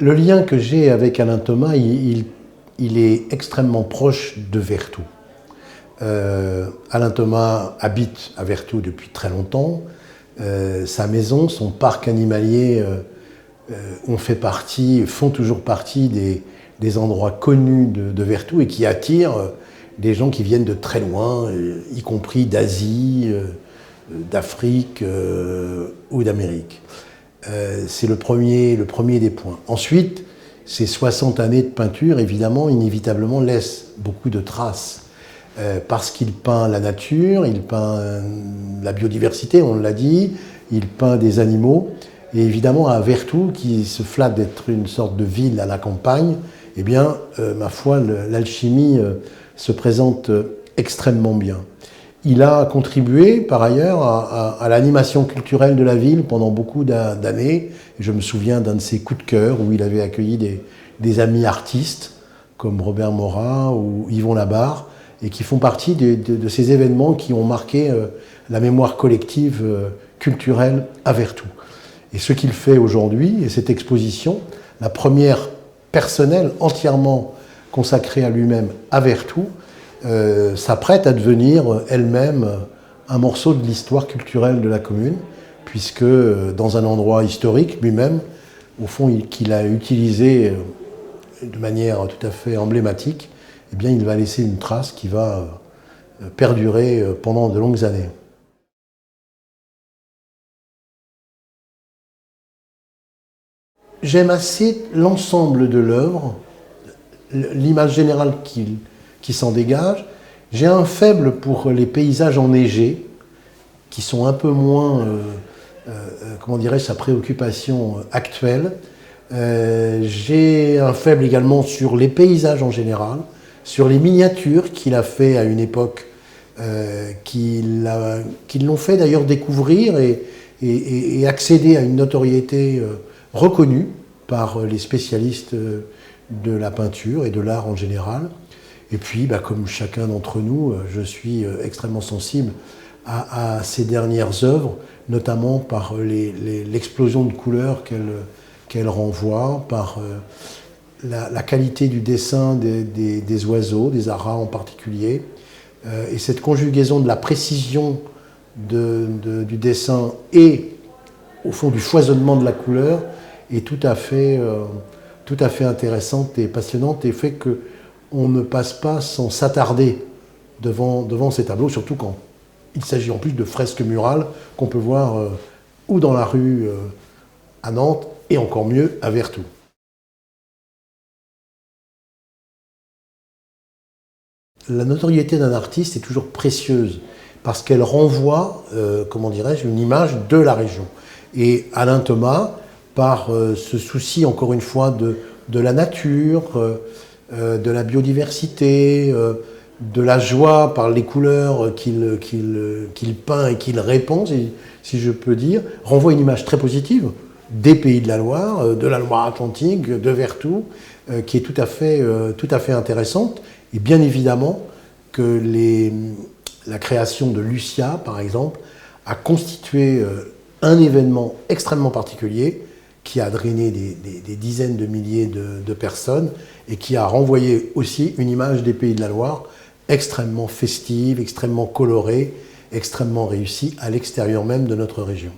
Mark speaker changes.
Speaker 1: Le lien que j'ai avec Alain Thomas, il est extrêmement proche de Vertou. Alain Thomas habite à Vertou depuis très longtemps. Sa maison, son parc animalier font toujours partie des endroits connus de Vertou et qui attirent des gens qui viennent de très loin, y compris d'Asie, d'Afrique ou d'Amérique. C'est le premier des points. Ensuite, ces 60 années de peinture, évidemment, inévitablement, laissent beaucoup de traces. Parce qu'il peint la nature, il peint la biodiversité, on l'a dit, il peint des animaux. Et évidemment, à Vertou, qui se flatte d'être une sorte de ville à la campagne, eh bien, ma foi, l'alchimie se présente extrêmement bien. Il a contribué, par ailleurs, à l'animation culturelle de la ville pendant beaucoup d'années. Je me souviens d'un de ses coups de cœur où il avait accueilli des amis artistes, comme Robert Morat ou Yvon Labarre, et qui font partie de ces événements qui ont marqué la mémoire collective culturelle à Vertou. Et ce qu'il fait aujourd'hui, et cette exposition, la première personnelle entièrement consacrée à lui-même à Vertou, s'apprête à devenir elle-même un morceau de l'histoire culturelle de la commune, puisque dans un endroit historique lui-même, au fond, qu'il a utilisé de manière tout à fait emblématique, eh bien, il va laisser une trace qui va perdurer pendant de longues années. J'aime assez l'ensemble de l'œuvre, l'image générale qui s'en dégage. J'ai un faible pour les paysages enneigés, qui sont un peu moins, comment dirais-je, sa préoccupation actuelle. J'ai un faible également sur les paysages en général, sur les miniatures qu'il a fait à une époque, qui l'ont fait d'ailleurs découvrir et accéder à une notoriété reconnue par les spécialistes de la peinture et de l'art en général. Et puis, comme chacun d'entre nous, je suis extrêmement sensible à ces dernières œuvres, notamment par l'explosion de couleurs qu'elles renvoient, par la qualité du dessin des oiseaux, des aras en particulier, et cette conjugaison de la précision du dessin et, au fond, du foisonnement de la couleur est tout à fait intéressante et passionnante et fait qu'on ne passe pas sans s'attarder devant ces tableaux, surtout quand il s'agit en plus de fresques murales qu'on peut voir ou dans la rue à Nantes et encore mieux à Vertou. La notoriété d'un artiste est toujours précieuse parce qu'elle renvoie, comment dirais-je, une image de la région. Et Alain Thomas, par ce souci, encore une fois, de la nature, de la biodiversité, de la joie par les couleurs qu'il peint et qu'il répand, si je peux dire, renvoie une image très positive des Pays de la Loire-Atlantique, de Vertou, qui est tout à fait intéressante. Et bien évidemment que la création de Lucia, par exemple, a constitué un événement extrêmement particulier qui a drainé des dizaines de milliers de personnes et qui a renvoyé aussi une image des Pays de la Loire extrêmement festive, extrêmement colorée, extrêmement réussie à l'extérieur même de notre région.